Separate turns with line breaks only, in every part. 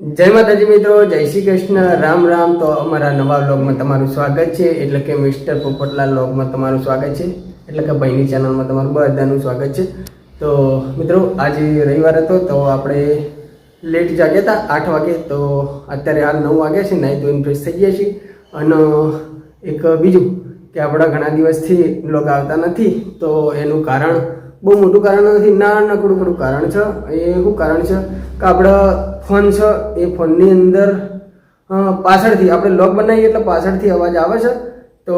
જય માતાજી મિત્રો, જય શ્રી કૃષ્ણ, રામ રામ। તો અમારા નવા વ્લોગમાં તમારું સ્વાગત છે, એટલે કે મિસ્ટર પોપટલાલ વ્લોગમાં તમારું સ્વાગત છે, એટલે કે ભાઈની ચેનલમાં તમારું બધાનું સ્વાગત છે। તો મિત્રો આજે રવિવાર હતો તો આપણે લેટ જાગ્યા હતા 8 વાગે, તો અત્યારે હાલ 9 વાગ્યા છે, નાઈ ધોઈને ફ્રેશ થઈ ગયા છીએ। અને એક બીજું કે આપણા ઘણા દિવસથી વ્લોગ આવતા નથી, તો એનું કારણ બહુ મોટું કારણ નથી, નાનકડું કારણ છે। એ શું કારણ છે કે આપણા ફોન છે એ ફોનની અંદર પાછળથી આપણે લોક બનાવીએ એટલે પાછળથી અવાજ આવે છે, તો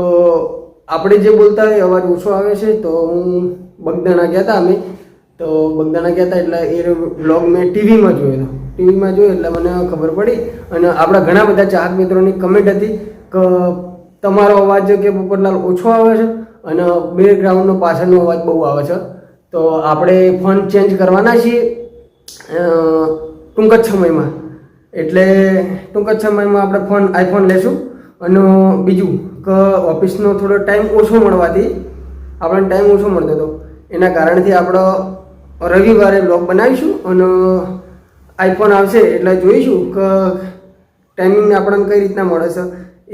આપણે જે બોલતા હોય અવાજ ઓછો આવે છે। તો હું બગદાણા ગયા હતા એટલે એ વ્લોગ મેં ટીવીમાં જોયો એટલે મને ખબર પડી। અને આપણા ઘણા બધા ચાહક મિત્રોની કમેન્ટ હતી કે તમારો અવાજ કે પોપટલાલ ઓછો આવે છે અને બેકગ્રાઉન્ડનો પાછળનો અવાજ બહુ આવે છે, તો આપણે ફોન ચેન્જ કરવાના છીએ ટૂંક જ સમયમાં। એટલે ટૂંક જ સમયમાં આપણે આઈફોન લેશું। અને બીજું કે ઓફિસનો થોડો ટાઈમ ઓછો મળવાથી આપણને ટાઈમ ઓછો મળતો હતો, એના કારણથી આપણે રવિવારે બ્લોગ બનાવીશું અને આઈફોન આવશે એટલે જોઈશું કે ટાઈમિંગ આપણને કઈ રીતના મળે છે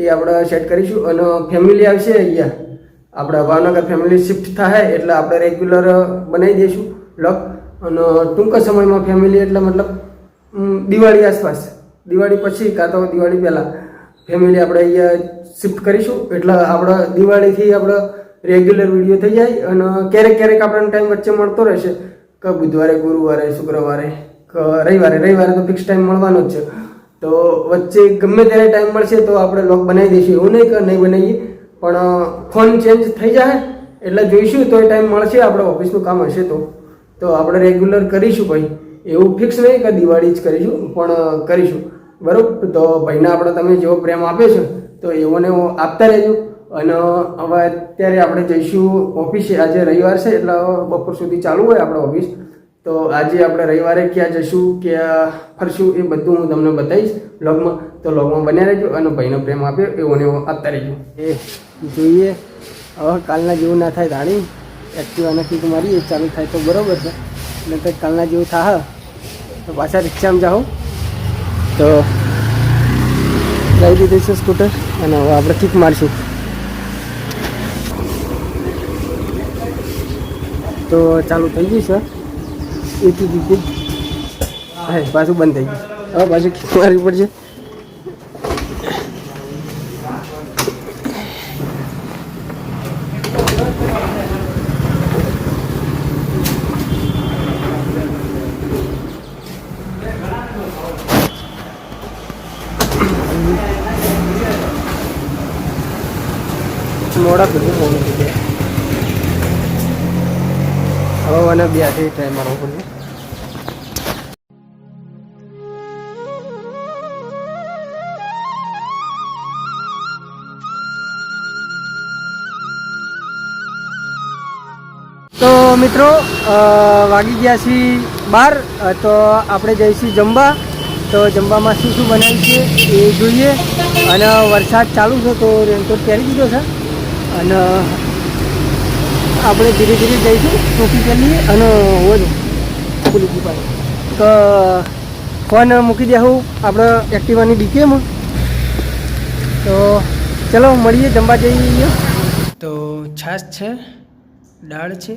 એ આપણે સેટ કરીશું। અને ફેમિલી આવશે અહીંયા, આપણા ભાવનગર ફેમિલી શિફ્ટ થાય એટલે આપણે રેગ્યુલર બનાવી દઈશું બ્લોગ। અને ટૂંક સમયમાં ફેમિલી એટલે મતલબ દિવાળી આસપાસ, દિવાળી પછી કાં તો દિવાળી પહેલાં ફેમિલી આપણે અહીંયા શિફ્ટ કરીશું, એટલે આપણે દિવાળીથી આપણે રેગ્યુલર વિડીયો થઈ જાય। અને ક્યારેક આપણને ટાઈમ વચ્ચે મળતો રહેશે કે બુધવારે, ગુરુવારે, શુક્રવારે કે રવિવારે તો ફિક્સ ટાઈમ મળવાનો જ છે, તો વચ્ચે ગમે ત્યારે ટાઈમ મળશે તો આપણે વ્લોગ બનાવી દઈશું। એવું નહીં કે નહીં બનાવીએ, પણ ફોન ચેન્જ થઈ જાય એટલે જોઈશું તો એ ટાઈમ મળશે, આપણે ઓફિસનું કામ હશે તો આપણે રેગ્યુલર કરીશું ભાઈ, એવું ફિક્સ નહીં કે દિવાળી જ કરીશું, પણ કરીશું બરાબર। તો ભાઈને આપણે તમે જેવો પ્રેમ આપે છે તો એવોને એવો આપતા રહેજો। અને હવે અત્યારે આપણે જઈશું ઓફિસે, આજે રવિવાર છે એટલે બપોર સુધી ચાલુ હોય આપણે ઓફિસ, તો આજે આપણે રવિવારે ક્યાં જઈશું, ક્યાં ફરશું એ બધું હું તમને બતાવીશ વ્લોગમાં, તો વ્લોગમાં બન્યા રહેજો અને ભાઈનો પ્રેમ આપ્યો એવોને એવો આપતા રહેજો। એ જોઈએ હવે કાલના જેવું ના થાય ધાણી એક્ટિવાના કિક મારીએ ચાલુ થાય તો બરાબર છે, એટલે કંઈક કાલના જેવું થાય તો પાછા રિક્ષામાં જાઓ તો લાવી દીધું છે સ્કૂટર અને હવે આપણે કિક મારશું। તો ચાલુ થઈ ગયું છે એથી રીતે, હા પાછું બંધ થઈ ગયું, હવે પાછું કિક મારવી પડશે। મોડા બધું મોડું થઈ ગયા, હવે મને બે હાથે ટ્રાય મારવો પડશે। તો મિત્રો વાગી ગયા છીએ 12, તો આપણે જઈશું જમવા। તો જમવામાં શું બનાવીએ એ જોઈએ। અને વરસાદ ચાલુ છે તો રેનકોટ પહેરી દીધો છે અને આપણે ધીરે ધીરે જઈશું, ટોપી પહેરીએ અને વધુ પોલીસની પાસે તો ફોન મૂકી દેવું આપણે એક્ટિવાની ડીકેમાં। તો ચલો મળીએ, જમવા જઈએ। તો છાશ છે, દાળ છે,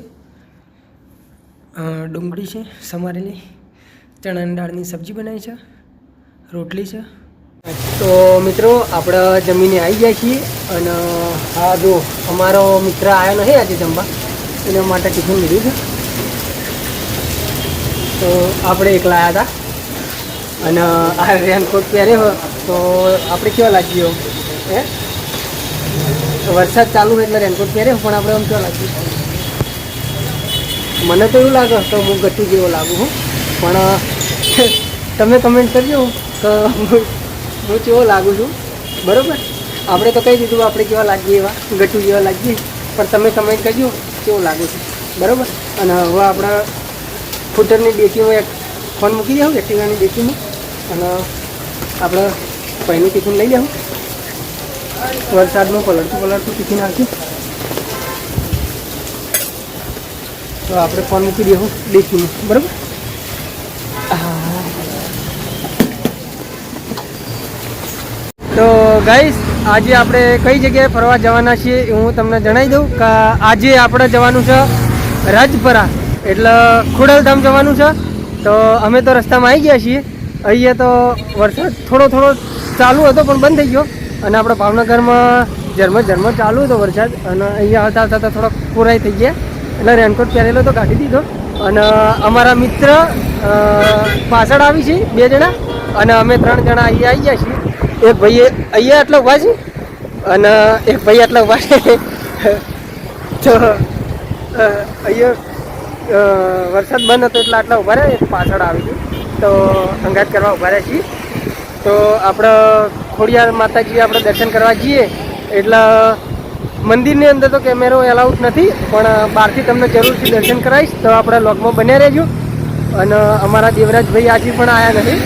ડુંગળી છે સમારેલી, ચણાની દાળની સબ્જી બનાવી છે, રોટલી છે। તો મિત્રો આપણે જમીને આવી જાય છીએ અને હા જો અમારો મિત્ર આવ્યો નથી આજે જમવા, એના માટે ટિફિન લીધું છે, તો આપણે એકલા આવ્યા હતા અને આ રેનકોટ પહેર્યો તો આપણે કેવા લાગ્યો હે, વરસાદ ચાલુ હોય એટલે રેનકોટ પહેર્યો પણ આપણે આમ કેવા લાગ્યું, મને તો એવું લાગે તો હું ગટ્ટુ જેવો લાગુ છું, પણ તમે કમેન્ટ કરજો કે હું કેવો લાગુ છું બરાબર। આપણે તો કહી દીધું આપણે કેવા લાગીએ, એવા ગટ્ટુ જેવા લાગીએ, પણ તમે કમેન્ટ કરજો કેવું લાગુ છું બરાબર। અને હવે આપણા ફૂટરની ડેકીમાં એક ફોન મૂકી દઉં એક્ટિવાની ડેકીમાં અને આપણે ભાઈનું ટિફિન લઈ જાઉં, વરસાદમાં પલળતું ટિફિન આવશે તો આપણે ફોન મૂકી દઉં ડેકીમાં બરાબર। તો ગાઈસ આજે આપણે કઈ જગ્યાએ ફરવા જવાના છીએ એ હું તમને જણાવી દઉં કે આજે આપણે જવાનું છે રાજપરા એટલે ખોડલધામ જવાનું છે. તો અમે તો રસ્તામાં આવી ગયા છીએ. અહીંયા તો વરસાદ થોડો ચાલુ હતો પણ બંધ થઈ ગયો અને આપણે ભાવનગરમાં ઝરમર ચાલુ હતો વરસાદ અને અહીંયા આવતા તો થોડોક પૂરાઈ થઈ ગયા એટલે રેનકોટ પહેરેલો તો કાઢી દીધો. અને અમારા મિત્ર પાછળ આવી છે 2 જણા અને અમે 3 જણા અહીંયા આવી ગયા છીએ. એક ભાઈ અહીંયા આટલા ઉભા છે અને એક ભાઈ આટલા ઉભા છે. તો અહીંયા વરસાદ બંધ હતો એટલે આટલા ઉભા રહ્યા. એક પાછળ આવી ગયું તો અંગાત કરવા ઉભા રહ્યા છીએ. તો આપણે ખોડિયાર માતાજી આપણે દર્શન કરવા જઈએ એટલે મંદિરની અંદર તો કેમેરો એલાઉડ નથી પણ બહારથી તમને જરૂરથી દર્શન કરાવીશ. તો આપણે લોગમાં બન્યા રહેજો. અને અમારા દેવરાજભાઈ આજે પણ આવ્યા નથી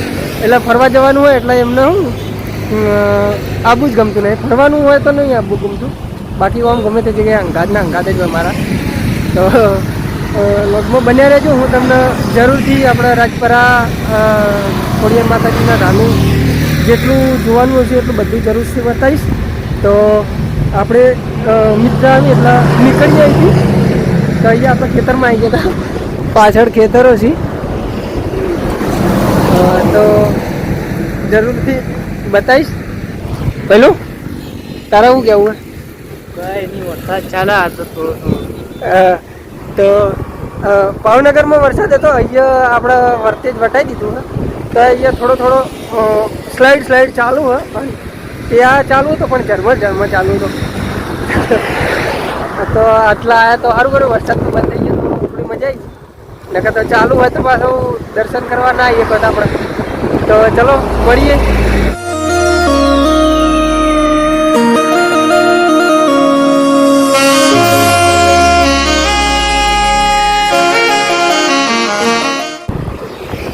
એટલે ફરવા જવાનું હોય એટલે એમને હું આબુ જ ગમતું નહીં. ફરવાનું હોય તો નહીં આબુ ગમતું, બાકી આમ ગમે તે જગ્યાએ અંગાત જ હોય મારા. તો લોગમાં બન્યા રહેજો. હું તમને જરૂરથી આપણે રાજપરા ખોડિયાર માતાજીના ધામનું જેટલું જોવાનું હશે એટલું બધું જરૂરથી બતાવીશ. તો આપણે મિત્ર આવી એટલે નીકળી આવી હતી. તો અહીંયા આપણે ખેતરમાં આવી ગયા હતા, પાછળ ખેતરો છે. તો જરૂરથી બતાવીશ. પેલું તારા શું કહેવું હોય? કઈ નહીં, વરસાદ ચાલે આ તો થોડો. તો ભાવનગરમાં વરસાદ હતો, અહીંયા આપણે વર્તેજ વટાઈ દીધું હોય. તો અહીંયા થોડો સ્લાઇડ ચાલુ હોય. ત્યાં ચાલુ હતો પણ ઝરમર ચાલુ હતો. તો આટલા આવ્યા તો સારું કર્યું, વરસાદ તો બંધ થઈ ગયો તો થોડી મજા આવી. નકર તો ચાલુ હોય તો પાછું દર્શન કરવા ના આવીએ બધા આપણે. તો ચલો મળીએ.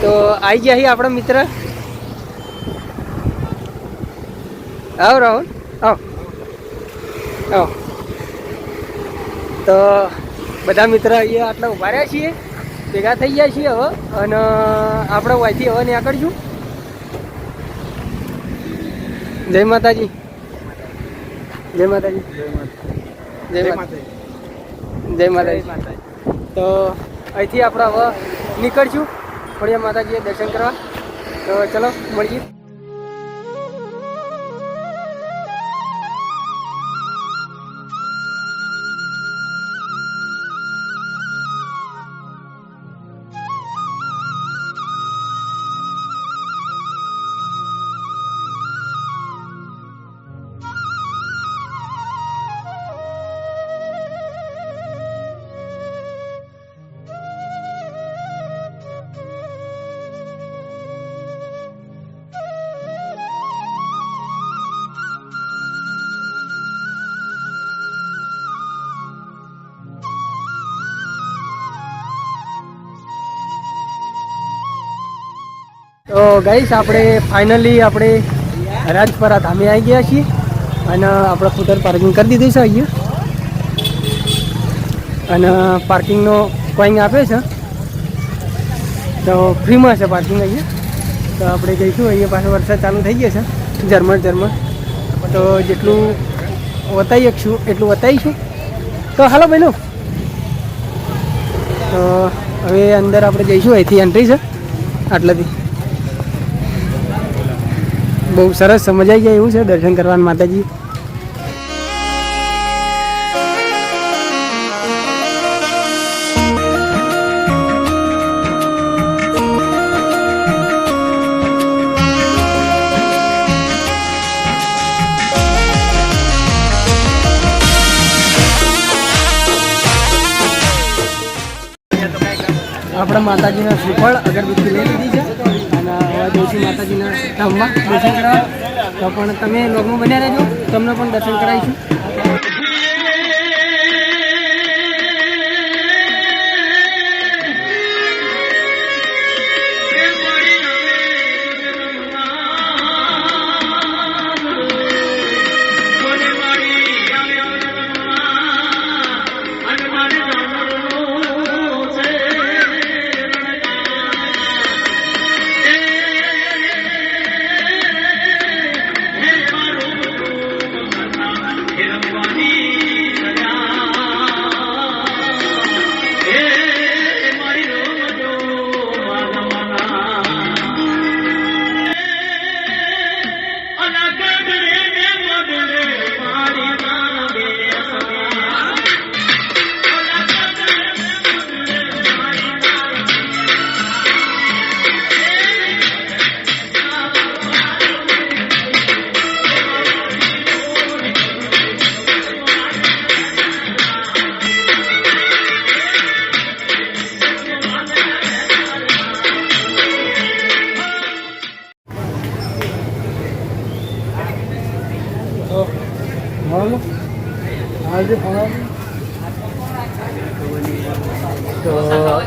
તો આવી ગયા છીએ આપણા મિત્ર. આવો રાહુલ, આવો. તો બધા મિત્ર અહીંયા આટલા ઉભા રહ્યા છીએ, ભેગા થઈ ગયા છીએ હવે. અને આપણે વાયથી હવે નીકળશું. જય માતાજી. જય માતાજી. જય માતાજી. તો અહીંથી આપણે હવે નીકળશું ખોડિયાર માતાજીએ દર્શન કરવા. તો ચલો મળીએ. તો ગાઈસ આપણે ફાઇનલી આપણે રાજપરા ધામે આવી ગયા છીએ અને આપણે સ્કૂટર પાર્કિંગ કરી દીધું છે અહીંયા. અને પાર્કિંગનો કોઈંગ આપે છે તો ફ્રીમાં છે પાર્કિંગ અહીંયા. તો આપણે જઈશું. અહીંયા પાછો વરસાદ ચાલુ થઈ ગયો છે ઝરમર. તો જેટલું બતાવી શકશું એટલું બતાવીશું. તો હાલો બહેનો. તો હવે અંદર આપણે જઈશું. અહીંથી એન્ટ્રી છે આટલાથી. બહુ સરસ સમજાઈ જાય એવું છે દર્શન કરવાનું માતાજી. આપણે માતાજીના શ્રીફળ અગરબત્તી લઈ લીધી છે અને હવે જઈશું માતાજીના ધામમાં દર્શન કરાવવા. તો પણ તમે લોગમાં બન્યા રહેજો, તમને પણ દર્શન કરાવીશું. તો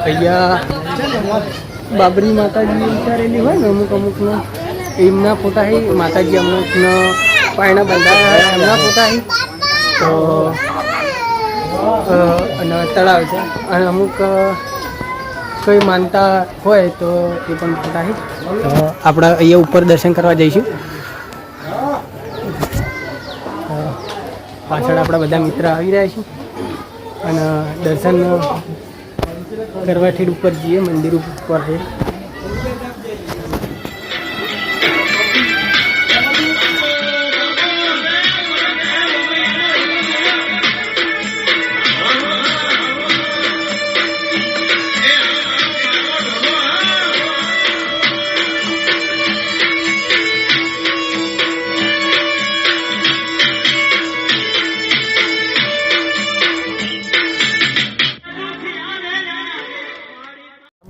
અહીંયા બાબરી માતાજી ઉતારેલી હોય ને અમુકનો એમના ફોટા છે. માતાજી અમુકનો પાયણા બંધાયા એમના ફોટા છે. તો અને તળાવ છે અને અમુક કોઈ માનતા હોય તો એ પણ ફોટા છે. આપણે અહીંયા ઉપર દર્શન કરવા જઈશું. પાછળ આપણા બધા મિત્ર આવી રહ્યા છે અને દર્શન કરવા ઠેઠ ઉપર જઈએ. મંદિર ઉપર છે.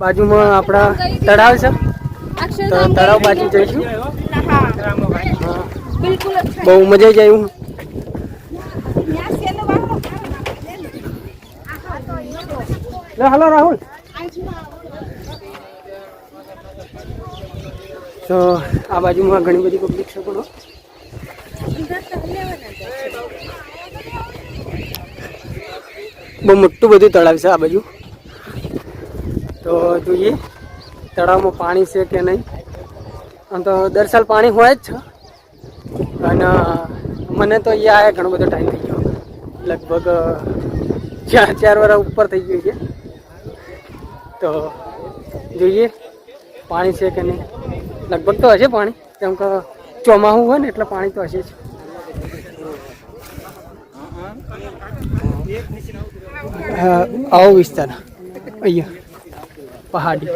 બાજુમાં આપણા તળાવ છે તો તળાવ બાજુ જઈશું. બહુ મજા આવી જાય. હલો રાહુલ. તો આ બાજુમાં ઘણી બધી પબ્લિક છે પણ બહુ મોટું બધું તળાવ છે આ બાજુ. તો જોઈએ તળાવમાં પાણી છે કે નહીં. આમ તો દર સાલ પાણી હોય જ છે અને મને તો અહીંયા આવ્યા ઘણો બધો ટાઈમ થઈ ગયો. લગભગ 4 વર્ષ ઉપર થઈ ગયું છે. તો જોઈએ પાણી છે કે નહીં. લગભગ તો હશે પાણી, કેમ કે ચોમાસું હોય ને એટલે પાણી તો હશે જ. આવો વિસ્તાર અહીંયા પહાડી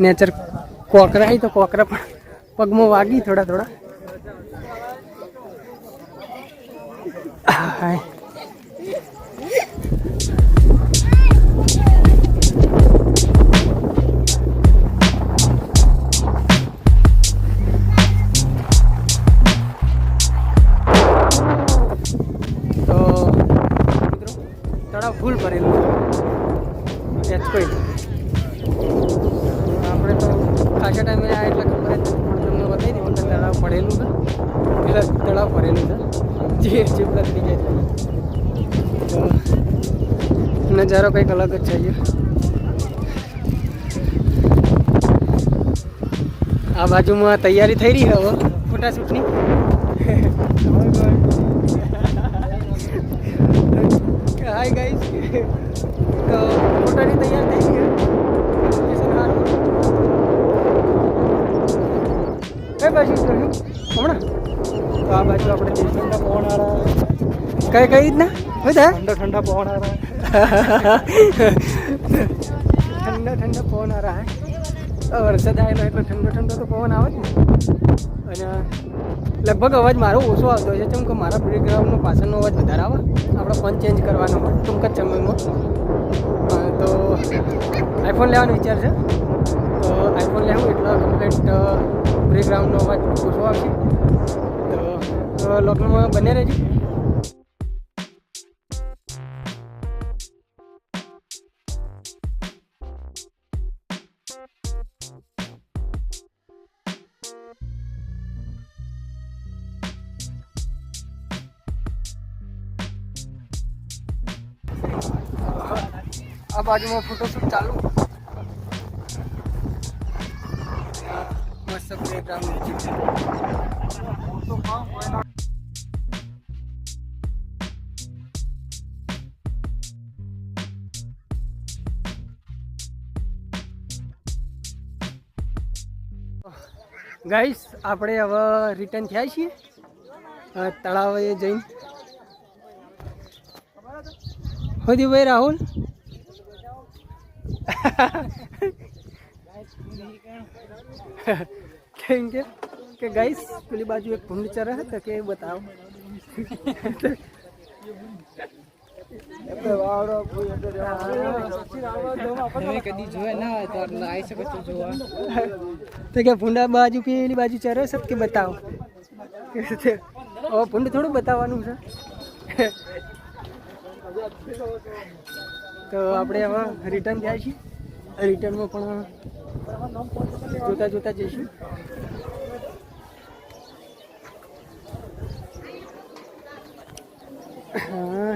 નેચર. કોકરા તો કોકરા પણ પગમાં વાગી થોડા. હાય ફૂલ ભરેલું છે. કોઈ આપણે તો ખાસા ટાઈમે આવ્યા એટલે ખબર જ નથી પણ તમને બતાવી દઉં કે તળાવ પડેલું છે. એટલે તળાવ ભરેલું છે જે ચીપડા થઈ જાય. તો નજારો કંઈક અલગ જ છે અહીંયા. આ બાજુમાં તૈયારી થઈ રહી હવે ફોટાશૂટની. Hi guys. તો ફોટાની તૈયાર થઈ ગઈ. કઈ બાજુ હમણાં તો આ બાજુ આપણે ઠંડા પવન આ કઈ જ ના બધા ઠંડા પવન આ ઠંડા પવન આ રહા. વરસાદ આવેલો એટલે ઠંડો તો પવન આવે જ ને. અને લગભગ અવાજ મારો ઓછો આવતો હોય છે કેમ કે મારા બેકગ્રાઉન્ડનો પાછળનો અવાજ વધારે આવે. આપણે ફોન ચેન્જ કરવાનો હોય ટૂંક જ સમયમાં. તો આઈફોન લેવાનો વિચાર છે. તો આઈફોન લેવું એટલે કમ્પ્લીટ બેકગ્રાઉન્ડનો અવાજ ઓછો આવશે. તો લોકલમાં બને રહેજો. આ બાજુમાં ફોટોશૂટ ચાલુ. મસ્ત પ્લેગ્રાઉન્ડ છે. ગાઈસ આપણે હવે રિટર્ન થયા છીએ તળાવે જઈને. હોદી ભાઈ રાહુલ कहेंगे कि गाइस પેલી બાજુ એક ભૂંડ ચરે છે તો કે બતાવો.
કદી જોયા ના હોય તો આવી શકો છો જોવા.
તો કે ભૂંડા બાજુ પેલી બાજુ ચરો છે કે બતાવો. હવે ભૂંડ થોડું બતાવવાનું છે. તો આપણે હવે રિટર્ન જાય છીએ. રિટર્નમાં પણ જોતા જોતા જઈશું. હા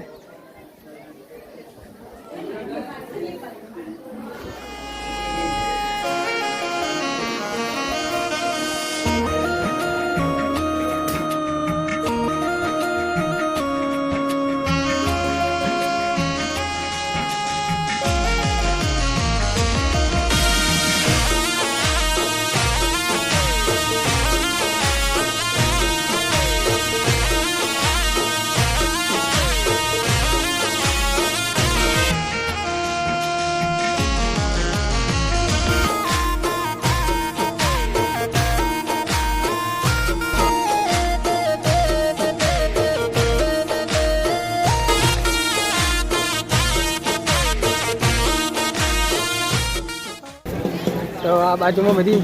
તો આ બાજુમાં બધી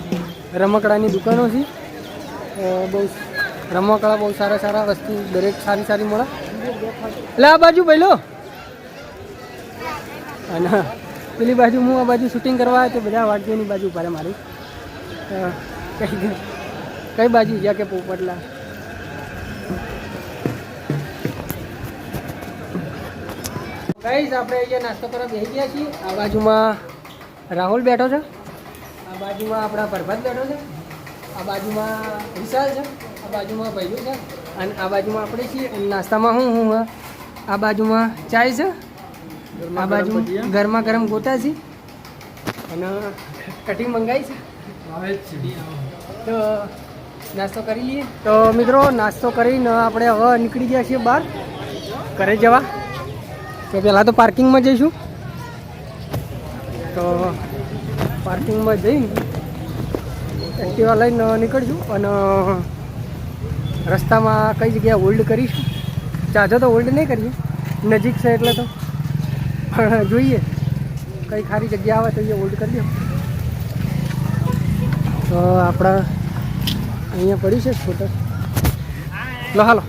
રમકડાની દુકાનો છે. બહુ રમકડા બહુ સારા સારા વસ્તુ દરેક સારી સારી મળે. એટલે આ બાજુ ભાઈ લો. અને પેલી બાજુ હું આ બાજુ શૂટિંગ કરવા આવ્યો તો બધા વાડકીઓની બાજુ ઉભા મારી. કઈ બાજુ જ્યાં કે પોપટલા. ગાઈસ આપણે અહીંયા નાસ્તો કરવા બેસી ગયા છીએ. આ બાજુમાં રાહુલ બેઠો છે. આ બાજુમાં આપણા પ્રભાત બેઠો છે. આ બાજુમાં વિશાલ છે. આ બાજુમાં ભૈલું છે. અને આ બાજુમાં આપણે છીએ. અને નાસ્તામાં હું આ બાજુમાં ચાય છે. આ બાજુ ગરમા ગરમ ગોટા છે. અને કટિંગ મંગાવી છે. તો નાસ્તો કરી લઈએ. તો મિત્રો નાસ્તો કરીને આપણે હવે નીકળી ગયા છીએ બહાર ઘરે જવા. તો પહેલાં તો પાર્કિંગમાં જઈશું. તો પાર્કિંગમાં જઈને એક્ટિવા લઈને નીકળશું. અને રસ્તામાં કઈ જગ્યાએ હોલ્ડ કરીશું. ચાજો તો હોલ્ડ નહીં કરીએ, નજીક છે એટલે તો. પણ જોઈએ કઈ ખારી જગ્યા આવે તો એ હોલ્ડ કરી દો. તો આપણા અહીંયા પડી છે સ્કૂટર. લો હાલો.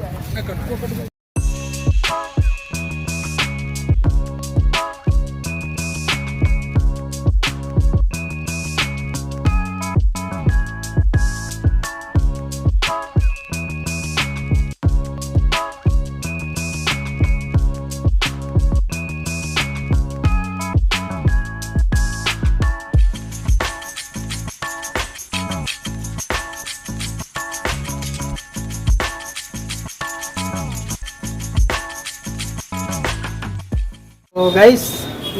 તો ગાઈસ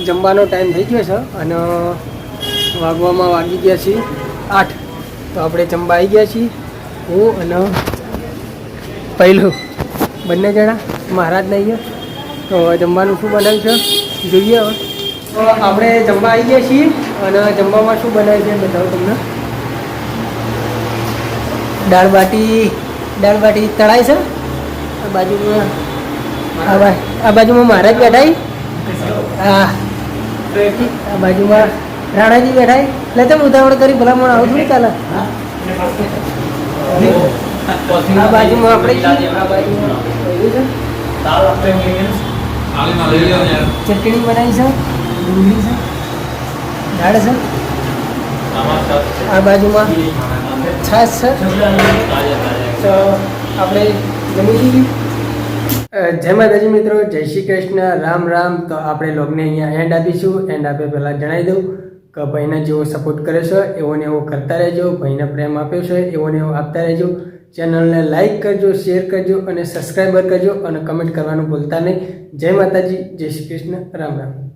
જમવાનો ટાઈમ થઈ ગયો છે અને વાગવામાં વાગી ગયા છીએ 8. તો આપણે જમવા આવી ગયા છીએ. હું અને પહેલું બંને જણા મહારાજ નહીં. તો જમવાનું શું બનાવ્યું છે જોઈએ. હવે તો આપણે જમવા આવી ગયા છીએ અને જમવામાં શું બનાવ્યું છે બતાવું તમને. દાળ બાટી તળાય છે. આ બાજુમાં આ બાજુમાં મહારાજ બેઠા. હા આ બાજુમાં રાણાજી બેઠા. એટલે તમે ઉતાવળ કરી ભલામણ આવું થોડી ચાલે. આ બાજુમાં આપણે આ બાજુમાં ચટણી બનાવી છે, ડુંગળી છે, દાળ છે. આ બાજુમાં છાશ છે. તો આપણે જમી લીધી. જય માતાજી મિત્રો, જય શ્રી કૃષ્ણ, રામ રામ. તો આપણે લોગને અહીંયા એન્ડ આપીશું. એન્ડ આપે પહેલાં જણાવી દઉં કે ભાઈને જેવો સપોર્ટ કરે છે એવો ને એવો કરતા રહેજો. ભાઈને પ્રેમ આપ્યો છે એવો ને એવો આપતા રહેજો. ચેનલને લાઇક કરજો, શેર કરજો અને સબસ્ક્રાઈબર કરજો અને કમેન્ટ કરવાનું ભૂલતા નહીં. જય માતાજી, જય શ્રી કૃષ્ણ, રામ રામ.